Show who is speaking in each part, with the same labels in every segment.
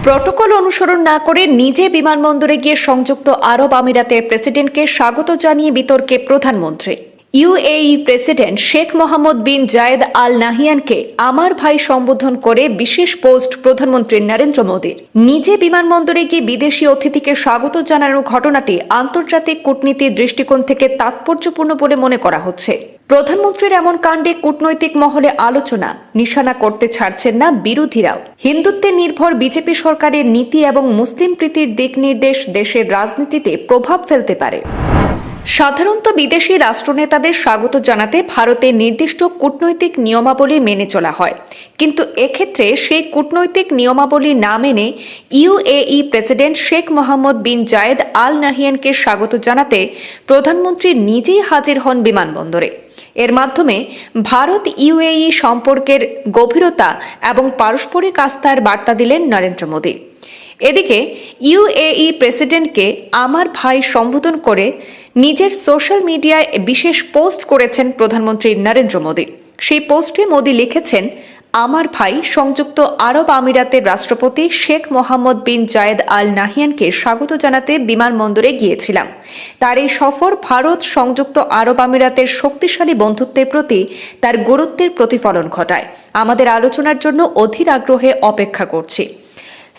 Speaker 1: Protocol অনুসরণ না করে নিজে বিমানবন্দরে গিয়ে সংযুক্ত আরব আমিরাতের প্রেসিডেন্টকে স্বাগত জানিয়ে বিতর্কে প্রধানমন্ত্রী। ইউএই প্রেসিডেন্ট শেখ মোহাম্মদ বিন জায়েদ আল নাহিয়ানকে আমার ভাই সম্বোধন করে বিশেষ পোস্ট প্রধানমন্ত্রী নরেন্দ্র মোদীর। নিজে বিমানবন্দরে গিয়ে বিদেশি অতিথিকে স্বাগত জানানোর ঘটনাটি আন্তর্জাতিক কূটনীতির দৃষ্টিকোণ থেকে তাৎপর্যপূর্ণ বলে মনে করা হচ্ছে। প্রধানমন্ত্রীর এমন কাণ্ডে কূটনৈতিক মহলে আলোচনা নিশানা করতে ছাড়ছেন না বিরোধীরাও। হিন্দুত্বে নির্ভর বিজেপি সরকারের নীতি এবং মুসলিম প্রীতির দিক নির্দেশ দেশের রাজনীতিতে প্রভাব ফেলতে পারে। সাধারণত বিদেশি রাষ্ট্রনেতাদের স্বাগত জানাতে ভারতের নির্দিষ্ট কূটনৈতিক নিয়মাবলী মেনে চলা হয়, কিন্তু এক্ষেত্রে সেই কূটনৈতিক নিয়মাবলী না মেনে ইউএই প্রেসিডেন্ট শেখ মোহাম্মদ বিন জায়েদ আল নাহিয়ানকে স্বাগত জানাতে প্রধানমন্ত্রী নিজেই হাজির হন বিমানবন্দরে। এর মাধ্যমে ভারত ইউএই সম্পর্কের গভীরতা এবং পারস্পরিক আস্থার বার্তা দিলেন নরেন্দ্র মোদী। এদিকে ইউএই প্রেসিডেন্টকে আমার ভাই সম্বোধন করে নিজের সোশ্যাল মিডিয়ায় বিশেষ পোস্ট করেছেন প্রধানমন্ত্রী নরেন্দ্র মোদী। সেই পোস্টে মোদী লিখেছেন, আমার ভাই সংযুক্ত আরব আমিরাতের রাষ্ট্রপতি শেখ মোহাম্মদ বিন জায়েদ আল নাহিয়ানকে স্বাগত জানাতে বিমানবন্দরে গিয়েছিলাম। তার এই সফর ভারত সংযুক্ত আরব আমিরাতের শক্তিশালী বন্ধুত্বের প্রতি তার গুরুত্বের প্রতিফলন ঘটায়। আমাদের আলোচনার জন্য অধীর আগ্রহে অপেক্ষা করছি।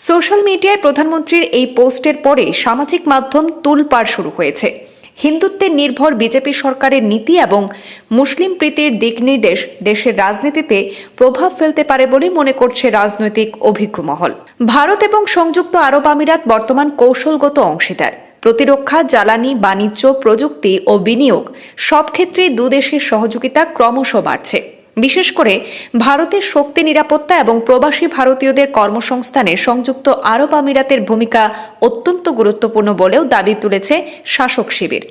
Speaker 1: সোশ্যাল মিডিয়ায় প্রধানমন্ত্রীর এই পোস্টের পরে সামাজিক মাধ্যম তোলপাড় শুরু হয়েছে। হিন্দুত্বের নির্ভর বিজেপি সরকারের নীতি এবং মুসলিম প্রীতির দিক নির্দেশ দেশের রাজনীতিতে প্রভাব ফেলতে পারে বলে মনে করছে রাজনৈতিক অভিজ্ঞ মহল। ভারত এবং সংযুক্ত আরব আমিরাত বর্তমান কৌশলগত অংশীদার। প্রতিরক্ষা, জ্বালানি, বাণিজ্য, প্রযুক্তি ও বিনিয়োগ সব ক্ষেত্রেই দুদেশের সহযোগিতা ক্রমশ বাড়ছে। বিশেষ করে ভারতের শক্তি, নিরাপত্তা এবং প্রবাসী ভারতীয়দের কর্মসংস্থানে সংযুক্ত আরব আমিরাতের ভূমিকা অত্যন্ত গুরুত্বপূর্ণ বলেও দাবি তুলেছে শাসক শিবির।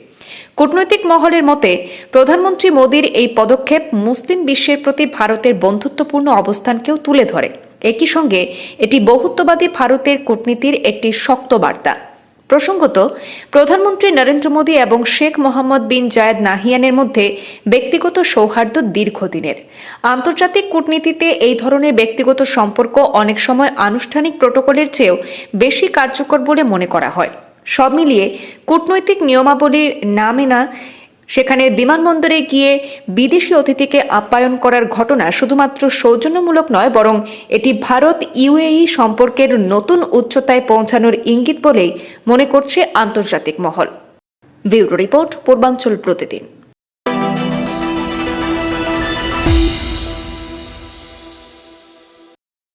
Speaker 1: কূটনৈতিক মহলের মতে প্রধানমন্ত্রী মোদীর এই পদক্ষেপ মুসলিম বিশ্বের প্রতি ভারতের বন্ধুত্বপূর্ণ অবস্থানকেও তুলে ধরে। একই সঙ্গে এটি বহুত্ববাদী ভারতের কূটনীতির একটি শক্ত বার্তা। প্রসঙ্গত, প্রধানমন্ত্রী নরেন্দ্র মোদী এবং শেখ মোহাম্মদ বিন জায়েদ নাহিয়ানের মধ্যে ব্যক্তিগত সৌহার্দ্য দীর্ঘদিনের। আন্তর্জাতিক কূটনীতিতে এই ধরনের ব্যক্তিগত সম্পর্ক অনেক সময় আনুষ্ঠানিক প্রোটোকলের চেয়েও বেশি কার্যকর বলে মনে করা হয়। সব মিলিয়ে কূটনৈতিক নিয়মাবলী না মেনা, সেখানে বিমানবন্দরে গিয়ে বিদেশি অতিথিকে আপ্যায়ন করার ঘটনা শুধুমাত্র সৌজন্যমূলক নয়, বরং এটি ভারত ইউএই সম্পর্কের নতুন উচ্চতায় পৌঁছানোর ইঙ্গিত বলেই মনে করছে আন্তর্জাতিক মহল। ব্যুরো রিপোর্ট, পূর্বাঞ্চল প্রতিদিন।